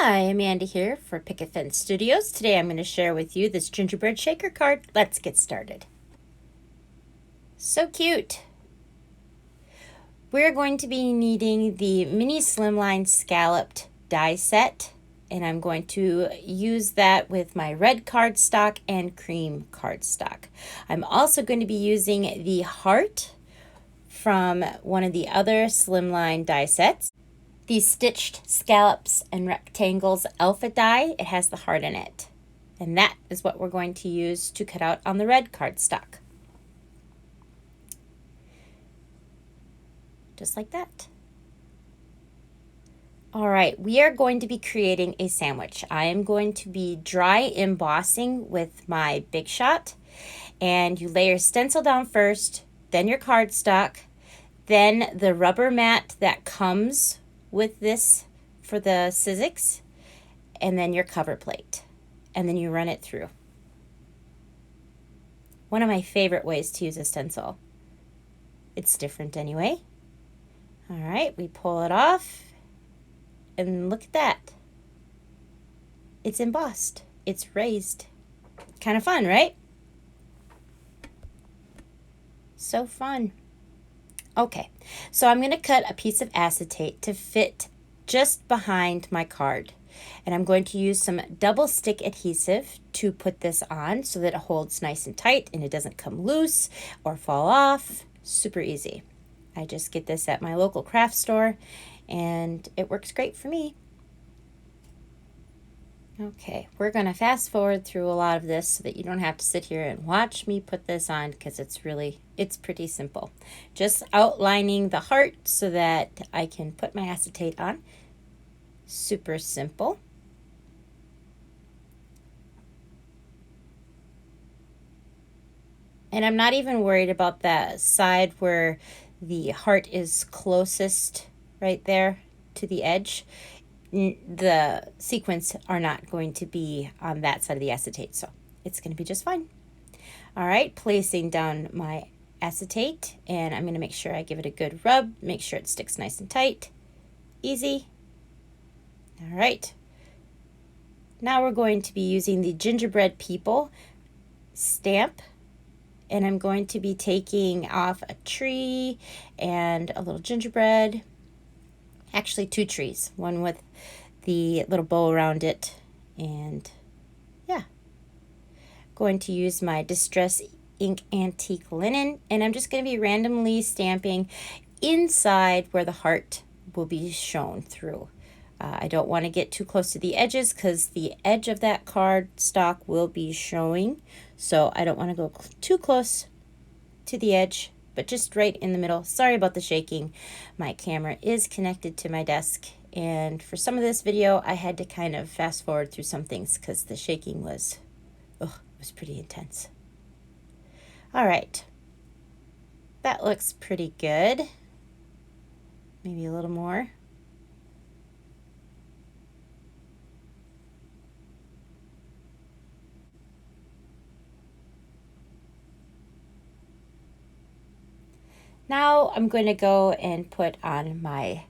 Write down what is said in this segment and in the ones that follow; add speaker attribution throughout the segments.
Speaker 1: Hi, Amanda here for Picket Studios. Today I'm going to share with you this gingerbread shaker card. Let's get started. So cute. We're going to be needing the mini slimline scalloped die set, and I'm going to use that with my red cardstock and cream cardstock. I'm also going to be using the heart from one of the other slimline die sets. These stitched scallops and rectangles alpha die, it has the heart in it. And that is what we're going to use to cut out on the red cardstock. Just like that. All right, we are going to be creating a sandwich. I am going to be dry embossing with my Big Shot. And you lay your stencil down first, then your cardstock, then the rubber mat that comes with this for the Sizzix, and then your cover plate, and then you run it through. One of my favorite ways to use a stencil. It's different anyway. All right, we pull it off, and look at that. It's embossed. It's raised. Kind of fun, right? So fun. Okay, so I'm going to cut a piece of acetate to fit just behind my card. And I'm going to use some double stick adhesive to put this on so that it holds nice and tight and it doesn't come loose or fall off. Super easy. I just get this at my local craft store and it works great for me. Okay, we're going to fast forward through a lot of this so that you don't have to sit here and watch me put this on because it's pretty simple. Just outlining the heart so that I can put my acetate on. Super simple. And I'm not even worried about that side where the heart is closest right there to the edge. The sequins are not going to be on that side of the acetate, so it's going to be just fine. All right, placing down my acetate, and I'm going to make sure I give it a good rub, make sure it sticks nice and tight. Easy. All right. Now we're going to be using the Gingerbread People stamp, and I'm going to be taking off a tree and a little gingerbread. Actually, two trees, one with the little bow around it, and yeah. Going to use my Distress Ink Antique Linen, and I'm just going to be randomly stamping inside where the heart will be shown through. I don't want to get too close to the edges because the edge of that cardstock will be showing, so I don't want to go too close to the edge, but just right in the middle. Sorry about the shaking. My camera is connected to my desk, and for some of this video I had to kind of fast forward through some things because the shaking was pretty intense. All right, that looks pretty good. Maybe a little more. Now I'm going to go and put on my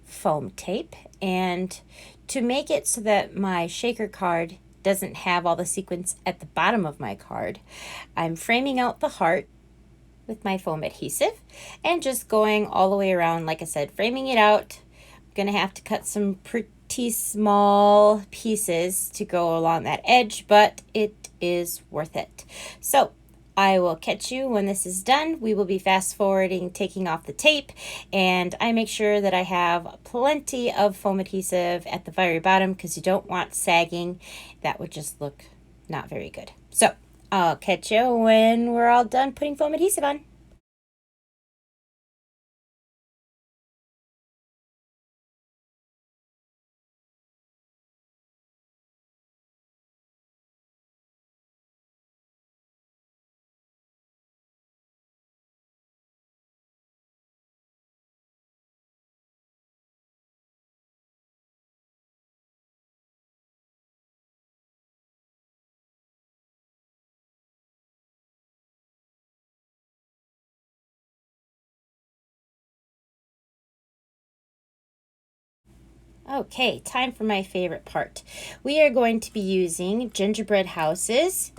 Speaker 1: foam tape, and to make it so that my shaker card doesn't have all the sequins at the bottom of my card, I'm framing out the heart with my foam adhesive and just going all the way around. Like I said, framing it out. I'm gonna have to cut some pretty small pieces to go along that edge, but it is worth it. So I will catch you when this is done. We will be fast forwarding, taking off the tape, and I make sure that I have plenty of foam adhesive at the very bottom because you don't want sagging. That would just look not very good. So I'll catch you when we're all done putting foam adhesive on. Okay, time for my favorite part. We are going to be using gingerbread houses.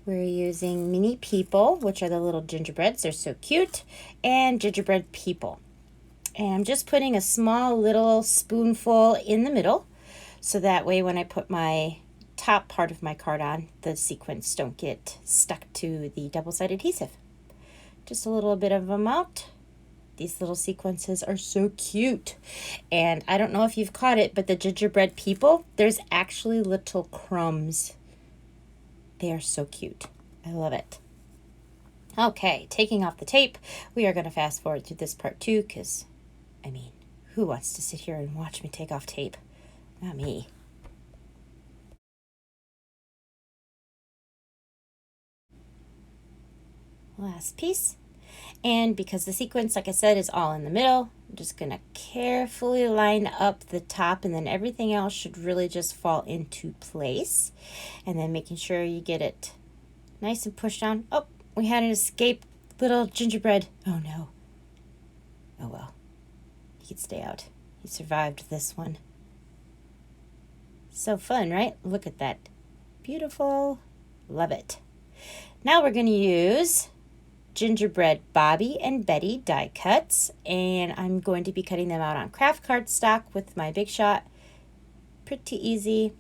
Speaker 1: We're using mini people, which are the little gingerbreads. They're so cute. And gingerbread people. And I'm just putting a small little spoonful in the middle, so that way when I put my top part of my card on, the sequins don't get stuck to the double-sided adhesive. Just a little bit of amount. These little sequences are so cute. And I don't know if you've caught it, but the gingerbread people, there's actually little crumbs. They are so cute. I love it. Okay, taking off the tape, we are going to fast forward through this part too, because, I mean, who wants to sit here and watch me take off tape? Not me. Last piece. And because the sequence, like I said, is all in the middle, I'm just going to carefully line up the top, and then everything else should really just fall into place. And then making sure you get it nice and pushed down. Oh, we had an escape little gingerbread. Oh no. Oh well. He could stay out. He survived this one. So fun, right? Look at that. Beautiful. Love it. Now we're going to use gingerbread Bobby and Betty die cuts, and I'm going to be cutting them out on craft cardstock with my Big Shot. Pretty easy.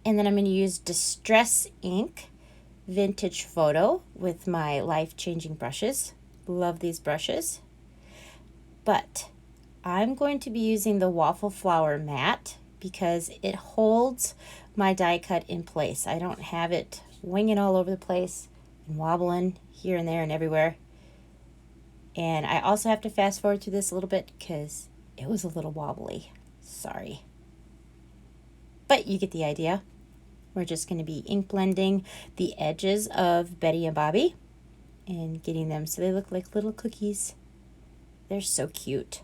Speaker 1: And then I'm going to use Distress Ink Vintage Photo with my life-changing brushes. Love these brushes. But I'm going to be using the Waffle Flower Matte because it holds my die cut in place. I don't have it winging all over the place and wobbling here and there and everywhere. And I also have to fast forward through this a little bit because it was a little wobbly. Sorry. But you get the idea. We're just going to be ink blending the edges of Betty and Bobby and getting them so they look like little cookies. They're so cute.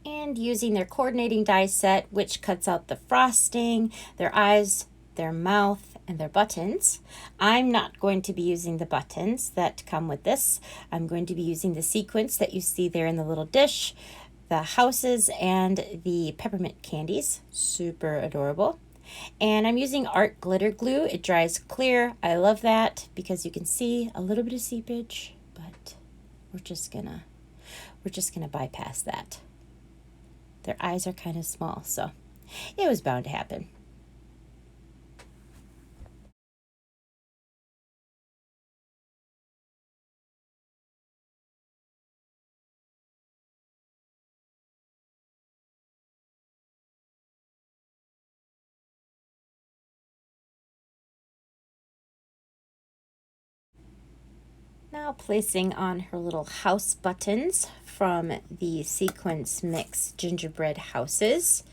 Speaker 1: And using their coordinating die set, which cuts out the frosting, their eyes, their mouth, and their buttons. I'm not going to be using the buttons that come with this. I'm going to be using the sequins that you see there in the little dish, the houses, and the peppermint candies. Super adorable. And I'm using art glitter glue. It dries clear. I love that because you can see a little bit of seepage, but we're just gonna bypass that. Their eyes are kind of small, so it was bound to happen. Now placing on her little house buttons from the Sequence Mix Gingerbread Houses.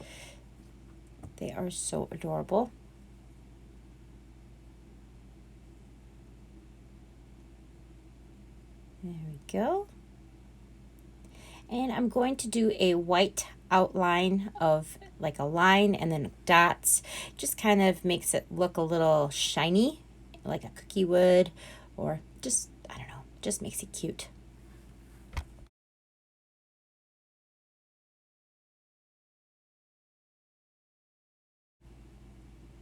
Speaker 1: They are so adorable. There we go. And I'm going to do a white outline of like a line and then dots. Just kind of makes it look a little shiny, like a cookie would, or just, I don't know, just makes it cute.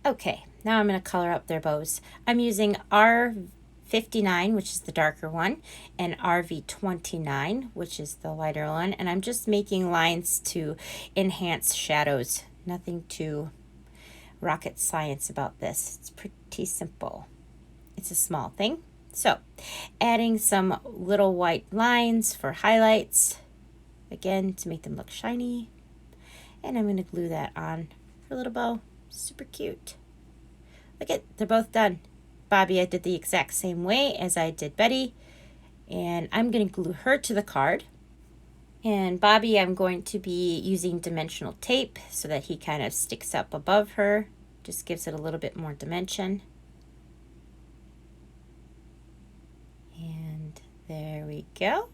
Speaker 1: Okay, now I'm going to color up their bows. I'm using R59, which is the darker one, and RV29, which is the lighter one, and I'm just making lines to enhance shadows. Nothing too rocket science about this. It's pretty simple. It's a small thing. So, adding some little white lines for highlights, again, to make them look shiny. And I'm going to glue that on her little bow. Super cute. Look at, they're both done. Bobby, I did the exact same way as I did Betty. And I'm going to glue her to the card. And Bobby, I'm going to be using dimensional tape so that he kind of sticks up above her. Just gives it a little bit more dimension. And there we go.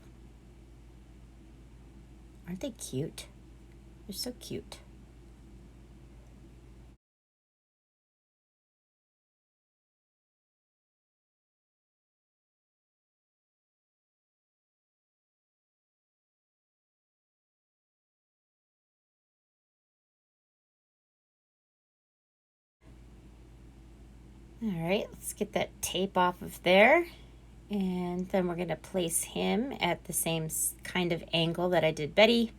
Speaker 1: Aren't they cute? They're so cute. All right, let's get that tape off of there. And then we're going to place him at the same kind of angle that I did Betty.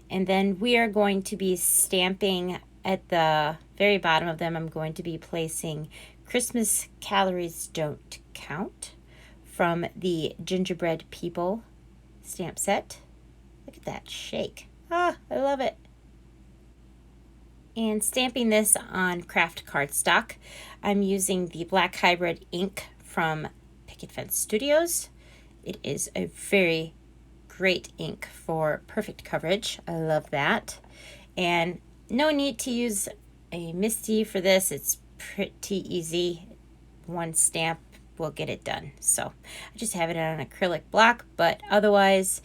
Speaker 1: And then we are going to be stamping at the very bottom of them. I'm going to be placing Christmas Calories Don't Count from the Gingerbread People stamp set. Look at that shake. Ah, I love it. And stamping this on craft cardstock, I'm using the Black Hybrid ink from Picket Studios. It is a very great ink for perfect coverage. I love that. And no need to use a MISTI for this. It's pretty easy. One stamp will get it done. So I just have it on an acrylic block, but otherwise,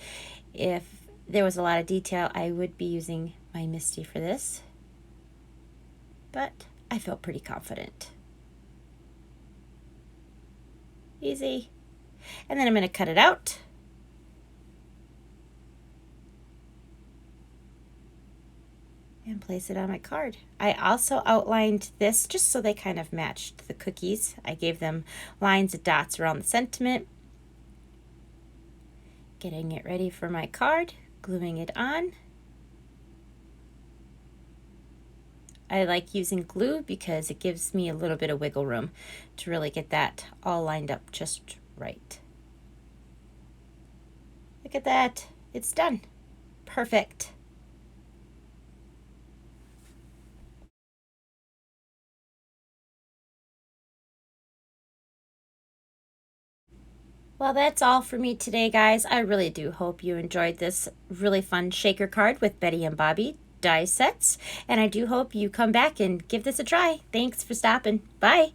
Speaker 1: if there was a lot of detail, I would be using my MISTI for this. But I felt pretty confident. Easy. And then I'm going to cut it out. And place it on my card. I also outlined this just so they kind of matched the cookies. I gave them lines of dots around the sentiment. Getting it ready for my card, gluing it on. I like using glue because it gives me a little bit of wiggle room to really get that all lined up just right. Look at that. It's done. Perfect. Well, that's all for me today, guys. I really do hope you enjoyed this really fun shaker card with Betty and Bobby die sets. And I do hope you come back and give this a try. Thanks for stopping. Bye.